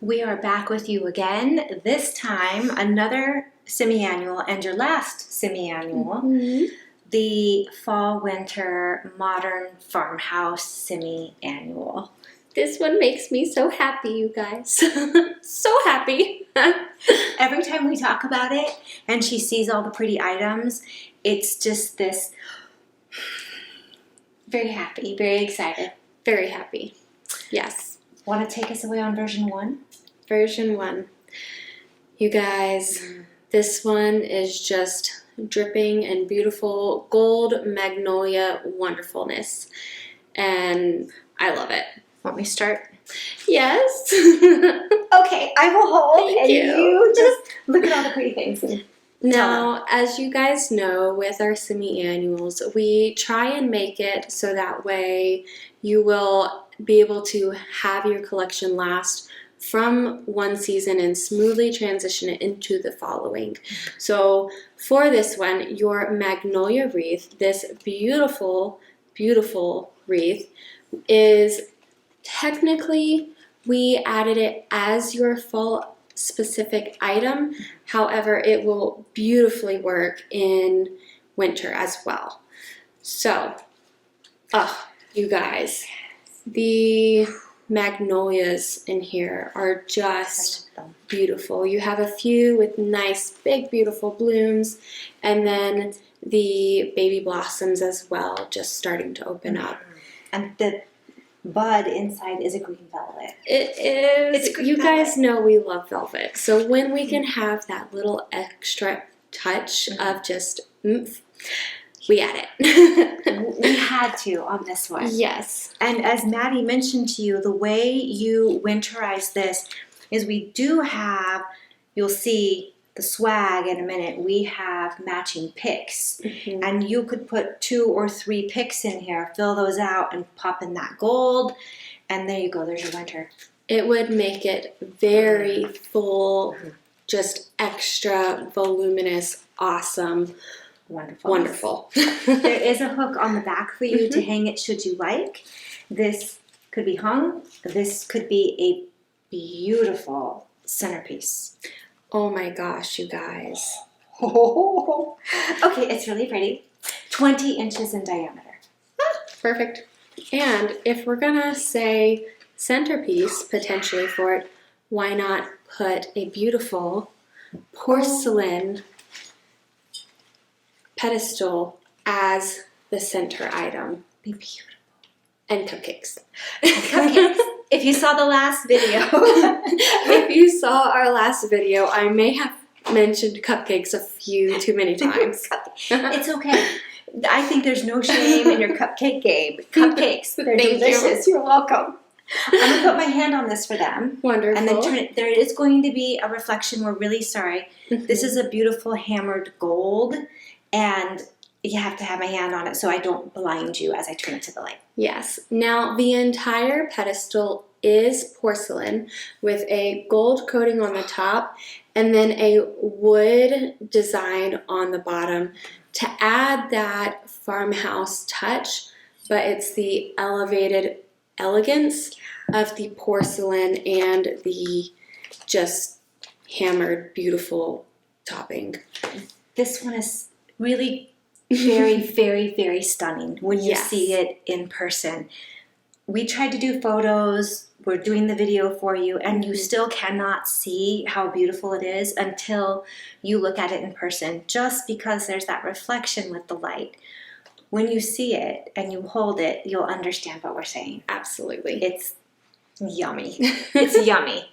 We are back with you again. This time, another semi-annual and your last semi-annual, the Fall-Winter Modern Farmhouse Semi-Annual. This one makes me so happy, you guys. So happy. Every time we talk about it and she sees all the pretty items, it's just this very happy, very excited. Very happy. Yes. Want to take us away on version 1? Version 1. You guys, this one is just dripping in beautiful gold magnolia wonderfulness. And I love it. Want me to start? Yes. Okay, I will hold. Thank and you. you just look at all the pretty things. Now, as you guys know, with our semi-annuals, we try and make it so that way you will be able to have your collection last from one season and smoothly transition it into the following. So for this one, your magnolia wreath, this beautiful, beautiful wreath, is technically, we added it as your fall specific item. However, it will beautifully work in winter as well. So, you guys, the magnolias in here are just beautiful. You have a few with nice, big, beautiful blooms, and then the baby blossoms as well, just starting to open up. And the bud inside is a green velvet. It is. It's green you velvet. guys know we love velvet. So when we can have that little extra touch of just oomph, we add it. We had to on this one. Yes. And as Maddie mentioned to you, the way you winterize this is we do have, you'll see the swag in a minute, we have matching picks. And you could put 2 or 3 picks in here, fill those out, and pop in that gold. And there you go, there's your winter. It would make it very full, just extra voluminous, awesome, wonderful. There is a hook on the back for you to hang it should you like. This could be hung. This could be a beautiful centerpiece. Oh my gosh, you guys. Okay, it's really pretty. 20 inches in diameter. Perfect. And if we're gonna say centerpiece potentially for it, why not put a beautiful porcelain pedestal as the center item? Be beautiful. And cupcakes. Cupcakes. If you saw the last video. If you saw our last video, I may have mentioned cupcakes a few too many times. It's okay. I think there's no shame in your cupcake game. Cupcakes. They're delicious. You're welcome. I'm going to put my hand on this for them. Wonderful. And then turn it. There is going to be a reflection. We're really sorry. This is a beautiful hammered gold. And you have to have my hand on it so I don't blind you as I turn it to the light. Yes. Now, the entire pedestal is porcelain with a gold coating on the top and then a wood design on the bottom to add that farmhouse touch, but it's the elevated elegance of the porcelain and the just hammered, beautiful topping. This one is really very, very, very stunning when you see it in person. We tried to do photos, we're doing the video for you, and you still cannot see how beautiful it is until you look at it in person, just because there's that reflection with the light. When you see it and you hold it, you'll understand what we're saying. Absolutely. It's yummy. It's yummy.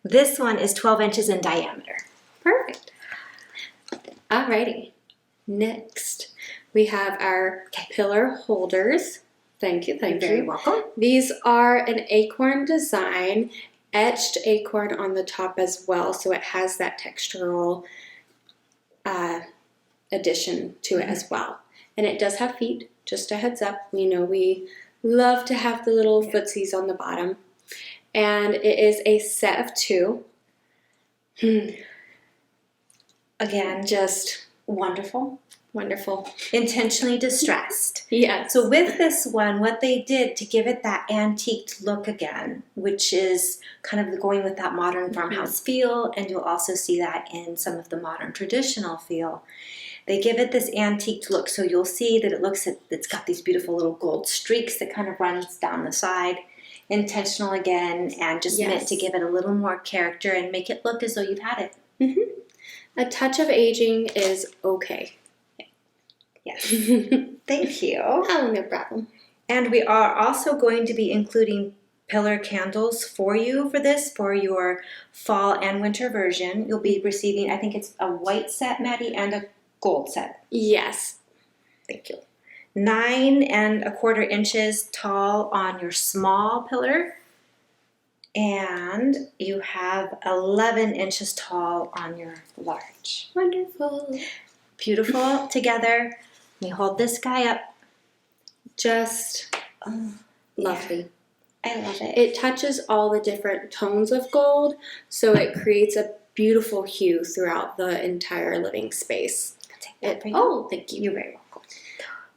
This one is 12 inches in diameter. Perfect. Alrighty. Next, we have our pillar holders. Thank you, thank you. You're very welcome. These are an acorn design, etched acorn on the top as well, so it has that textural addition to it as well. And it does have feet, just a heads up. We know we love to have the little footsies on the bottom. And it is a set of 2. Again, just wonderful, Wonderful. Intentionally distressed. Yes. So with this one, what they did to give it that antiqued look again, which is kind of going with that modern farmhouse feel, and you'll also see that in some of the modern traditional feel. They give it this antiqued look, so you'll see that it's got these beautiful little gold streaks that kind of runs down the side. Intentional again, and just meant to give it a little more character and make it look as though you've had it. Mm-hmm. A touch of aging is okay. Yes. Thank you. Oh, no problem. And we are also going to be including pillar candles for you for your fall and winter version. You'll be receiving, I think it's a white set, Maddie, and a gold set. Yes. Thank you. 9 1/4 inches tall on your small pillar. And you have 11 inches tall on your large. Wonderful. Beautiful together. Let me hold this guy up. Just lovely. I love it. It touches all the different tones of gold, so it creates a beautiful hue throughout the entire living space. Thank you. Oh, thank you. You're very welcome.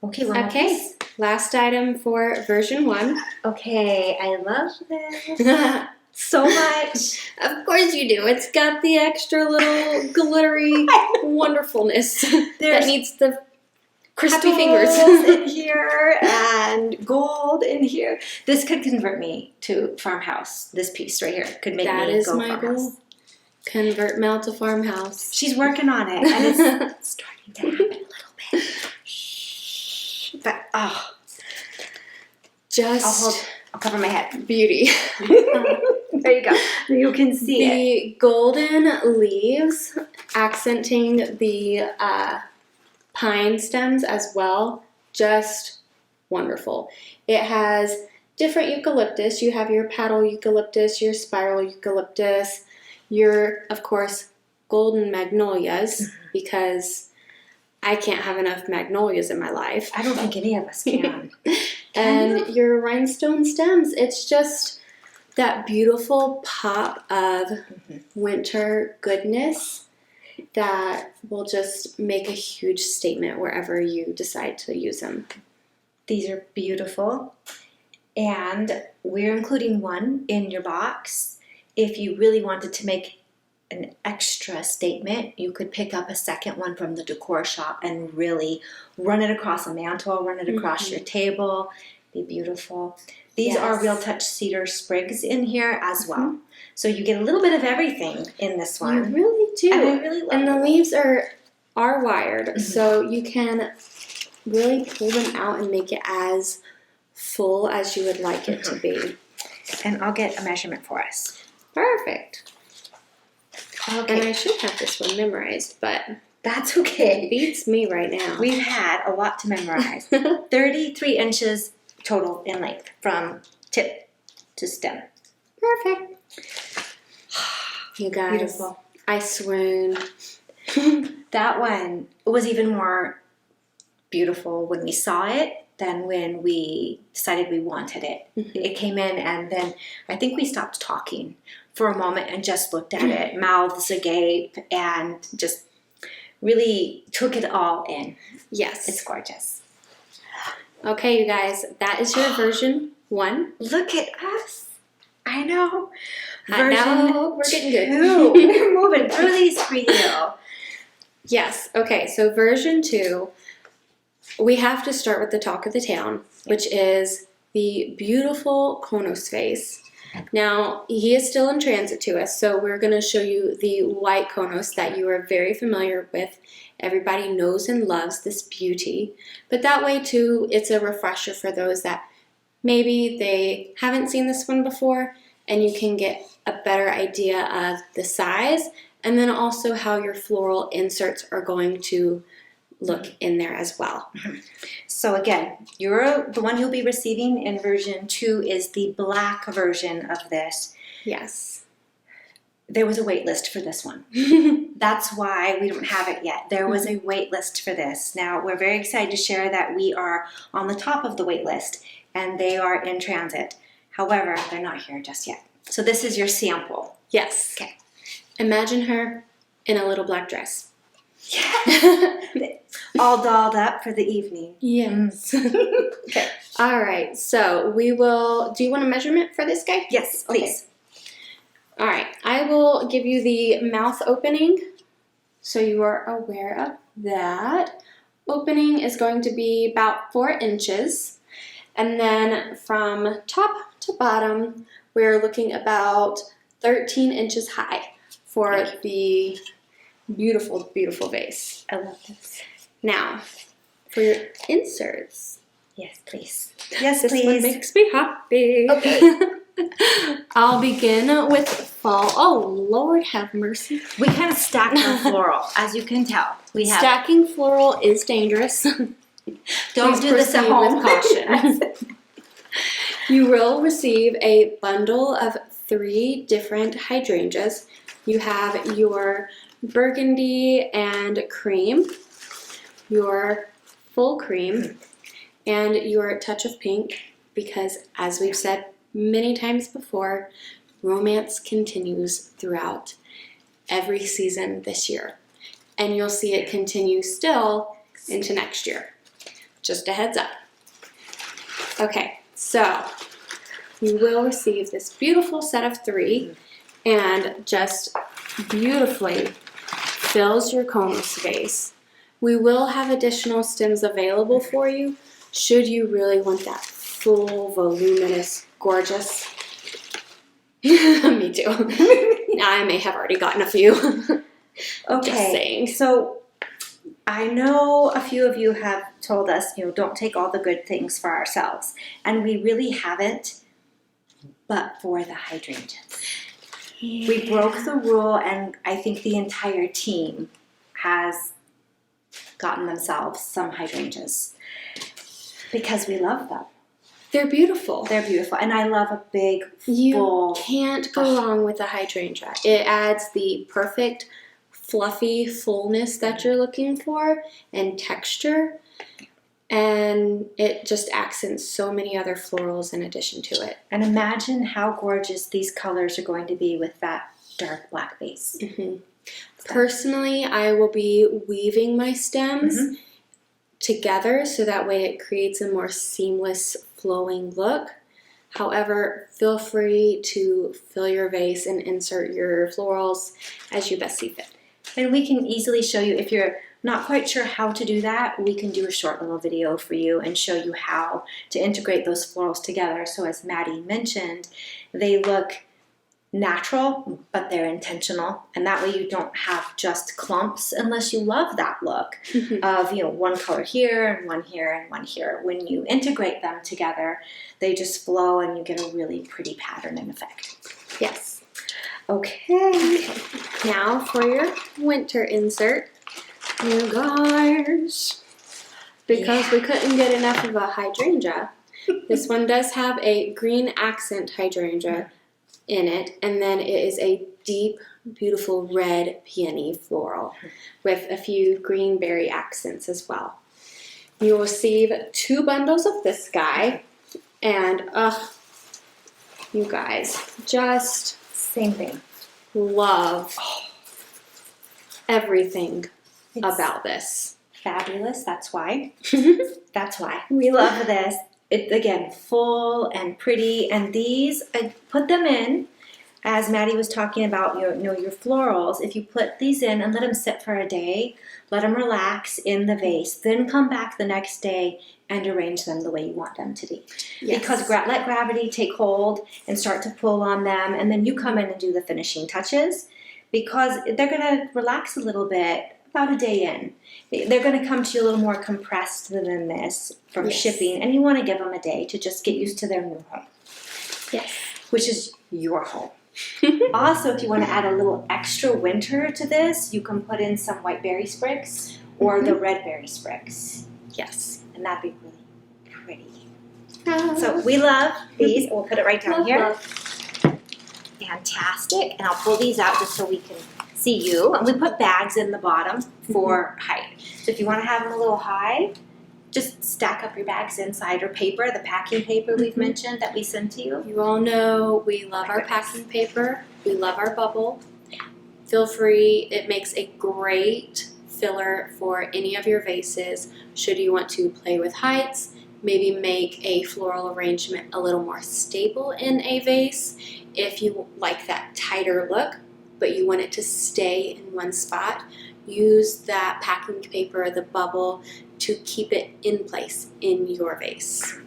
Okay, one more Okay, piece. last item for version 1. Okay, I love this so much. Of course you do. It's got the extra little glittery wonderfulness that needs the crispy fingers in here and gold in here. This could convert me to farmhouse. This piece right here could make that me is go my farmhouse. goal. Convert Mel to farmhouse. She's working on it, and it's starting to happen a little bit. Shh. But just I'll cover my head. beauty. There you go. You can see it. The golden leaves accenting the pine stems as well. Just wonderful. It has different eucalyptus. You have your paddle eucalyptus, your spiral eucalyptus, your, of course, golden magnolias, because I can't have enough magnolias in my life. I don't think any of us can. And your rhinestone stems. It's just that beautiful pop of winter goodness that will just make a huge statement wherever you decide to use them. These are beautiful. And we're including one in your box. If you really wanted to make an extra statement, you could pick up a second one from the decor shop and really run it across a mantle, run it across your table. Be beautiful. These are Real Touch cedar sprigs in here as well. So you get a little bit of everything in this one. You really do. And I really love and the it. leaves are wired, so you can really pull them out and make it as full as you would like it to be. And I'll get a measurement for us. Perfect. Okay. And I should have this one memorized, but That's it okay. beats me right now. We've had a lot to memorize. 33 inches total in length from tip to stem. Perfect. You guys, Beautiful. I swoon. That one was even more beautiful when we saw it than when we decided we wanted it. It came in, and then I think we stopped talking for a moment and just looked at it, mouths agape, and just really took it all in. Yes. It's gorgeous. Okay, you guys, that is your version 1. Look at us. I know. Now we're getting good. 2. We're moving through these for you. Yes. Okay, so version 2, we have to start with the talk of the town, which is the beautiful Konos vase. Now, he is still in transit to us, so we're going to show you the white Konos that you are very familiar with. Everybody knows and loves this beauty, but that way too, it's a refresher for those that maybe they haven't seen this one before, and you can get a better idea of the size, and then also how your floral inserts are going to look in there as well. So again, the one you'll be receiving in version 2 is the black version of this. Yes. There was a wait list for this one. That's why we don't have it yet. There was a wait list for this. Now, we're very excited to share that we are on the top of the wait list, and they are in transit. However, they're not here just yet. So this is your sample. Yes. Okay. Imagine her in a little black dress. All dolled up for the evening. Yes. Okay. All right, so we will, do you want a measurement for this guy? Yes, please. Okay. All right, I will give you the mouth opening so you are aware of that. Opening is going to be about 4 inches. And then from top to bottom, we're looking about 13 inches high for the beautiful, beautiful vase. I love this. Now, for your inserts. Yes, please. Yes, This please. one makes me happy. Okay. I'll begin with fall. Oh, Lord have mercy. We kind of stacked our floral, as you can tell. We have. Stacking floral is dangerous. Don't Please do this at proceed home. with caution. You will receive a bundle of 3 different hydrangeas. You have your burgundy and cream, your full cream, and your touch of pink, because as we've said many times before, romance continues throughout every season this year. And you'll see it continue still into next year. Just a heads up. Okay, so you will receive this beautiful set of 3 and just beautifully fills your comus vase. We will have additional stems available for you should you really want that full, voluminous, gorgeous. Me too. I may have already gotten a few. Okay. Just saying. So I know a few of you have told us, don't take all the good things for ourselves. And we really haven't, but for the hydrangeas. Yeah. We broke the rule, and I think the entire team has gotten themselves some hydrangeas because we love them. They're beautiful. They're beautiful, and I love a big, You full. can't go wrong with a hydrangea. It adds the perfect fluffy fullness that you're looking for and texture, and it just accents so many other florals in addition to it. And imagine how gorgeous these colors are going to be with that dark black base. Mm-hmm. Personally, I will be weaving my stems together so that way it creates a more seamless flowing look. However, feel free to fill your vase and insert your florals as you best see fit. And we can easily show you, if you're not quite sure how to do that, we can do a short little video for you and show you how to integrate those florals together. So as Maddie mentioned, they look natural, but they're intentional. And that way you don't have just clumps unless you love that look of, one color here and one here and one here. When you integrate them together, they just flow and you get a really pretty pattern and effect. Yes. Okay. Now for your winter insert, you guys, because we couldn't get enough of a hydrangea, this one does have a green accent hydrangea in it, and then it is a deep, beautiful red peony floral with a few green berry accents as well. You will receive 2 bundles of this guy, and you guys, just Same thing. love everything about this. Fabulous. That's why. That's why. We love this. It, again, full and pretty. And these, I put them in, as Maddie was talking about, your florals. If you put these in and let them sit for a day, let them relax in the vase, then come back the next day and arrange them the way you want them to be. Yes. Because let gravity take hold and start to pull on them, and then you come in and do the finishing touches, because they're going to relax a little bit about a day in. They're going to come to you a little more compressed than this from shipping, and you want to give them a day to just get used to their new home. Yes. Which is your home. Also, if you want to add a little extra winter to this, you can put in some white berry sprigs or the red berry sprigs. Yes. And that'd be really pretty. So we love these. We'll put it right down here. Fantastic. And I'll pull these out just so we can see you. And we put bags in the bottom for height. So if you want to have them a little high, just stack up your bags inside, or paper, the packing paper we've mentioned that we send to you. You all know we love our packing paper. We love our bubble. Feel free. It makes a great filler for any of your vases. Should you want to play with heights, maybe make a floral arrangement a little more stable in a vase. If you like that tighter look, but you want it to stay in one spot, use that packing paper, the bubble, to keep it in place in your vase.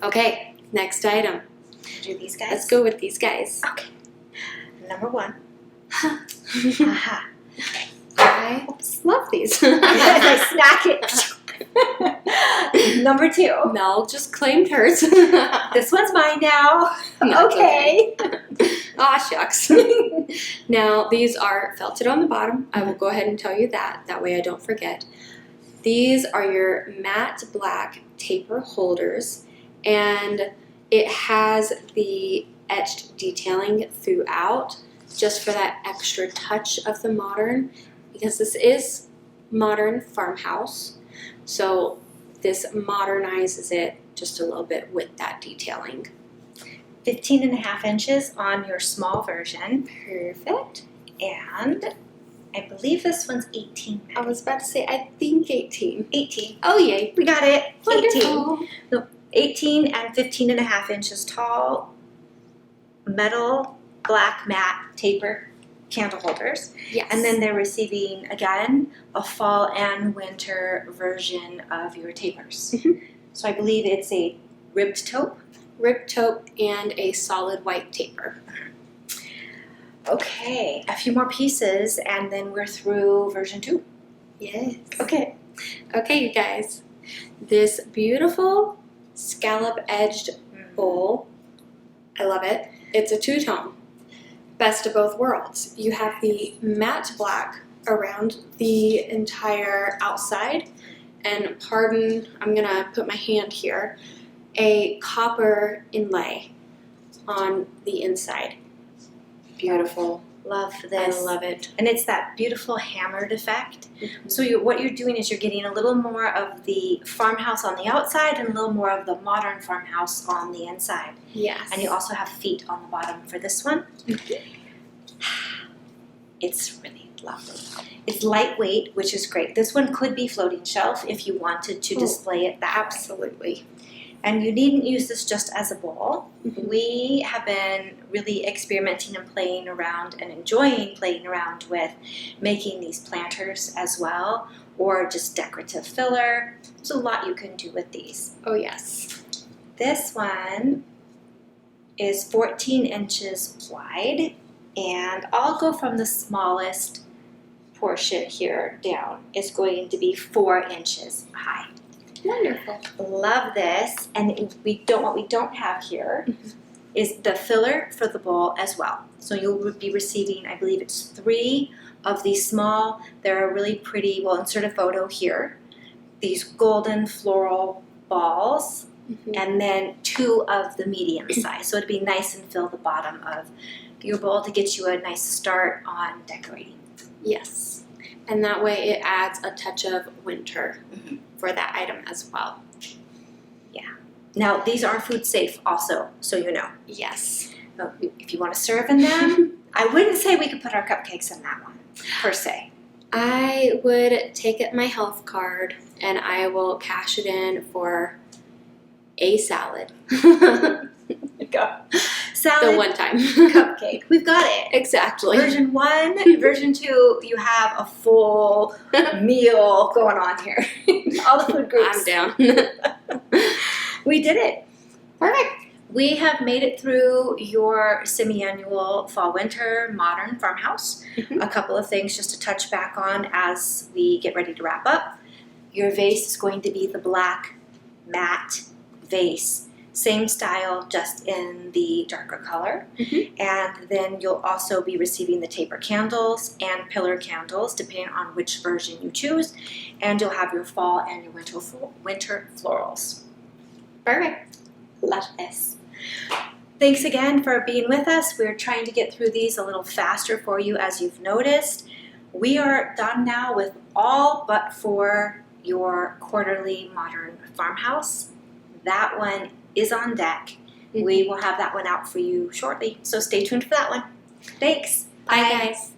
Okay, next item. Do these guys? Let's go with these guys. Okay. Number 1. Aha. I love these. I snack it. Number 2. Mel just claimed hers. This one's mine now. Okay. Aw, shucks. Now, these are felted on the bottom. I will go ahead and tell you that. That way I don't forget. These are your matte black taper holders, and it has the etched detailing throughout just for that extra touch of the modern, because this is modern farmhouse. So this modernizes it just a little bit with that detailing. 15.5 inches on your small version. Perfect. And I believe this one's 18. I was about to say, I think 18. 18. Oh, yay. We got it. 18. Wonderful. No, 18 and 15.5 inches tall, metal, black matte taper candle holders. Yes. And then they're receiving, again, a fall and winter version of your tapers. Mhm. So I believe it's a ribbed taupe. Ribbed taupe and a solid white taper. Okay, a few more pieces and then we're through version 2. Yes. Okay. Okay, you guys. This beautiful scallop-edged bowl, I love it. It's a two-tone. Best of both worlds. You have the matte black around the entire outside, and pardon, I'm gonna put my hand here, a copper inlay on the inside. Beautiful. Love this. I love it. And it's that beautiful hammered effect. Mm-hmm. So what you're doing is you're getting a little more of the farmhouse on the outside and a little more of the modern farmhouse on the inside. Yes. And you also have feet on the bottom for this one. It's really lovely. It's lightweight, which is great. This one could be floating shelf if you wanted to display it that way. Absolutely. And you needn't use this just as a bowl. Mhm. We have been really experimenting and playing around and enjoying playing around with making these planters as well, or just decorative filler. There's a lot you can do with these. Oh, yes. This one is 14 inches wide, and I'll go from the smallest portion here down. It's going to be 4 inches high. Wonderful. Love this, and what we don't have here is the filler for the bowl as well. So you'll be receiving, I believe it's 3 of these small. They're really pretty. We'll insert a photo here. These golden floral balls, and then 2 of the medium size. So it'd be nice and fill the bottom of your bowl to get you a nice start on decorating. Yes. And that way it adds a touch of winter for that item as well. Yeah. Now, these are food safe also, so you know. Yes. So if you want to serve in them, I wouldn't say we could put our cupcakes in that one, per se. I would take it my health card and I will cash it in for a salad. Go. Salad, The one time. cupcake. We've got it. Exactly. Version 1, version 2, you have a full meal going on here. All the food groups. I'm down. We did it. Perfect. We have made it through your semi-annual fall-winter modern farmhouse. A couple of things just to touch back on as we get ready to wrap up. Your vase is going to be the black matte vase. Same style, just in the darker color. And then you'll also be receiving the taper candles and pillar candles, depending on which version you choose. And you'll have your fall and your winter florals. Perfect. Love this. Thanks again for being with us. We're trying to get through these a little faster for you, as you've noticed. We are done now with all but for your quarterly modern farmhouse. That one is on deck. We will have that one out for you shortly, so stay tuned for that one. Thanks. Bye, guys.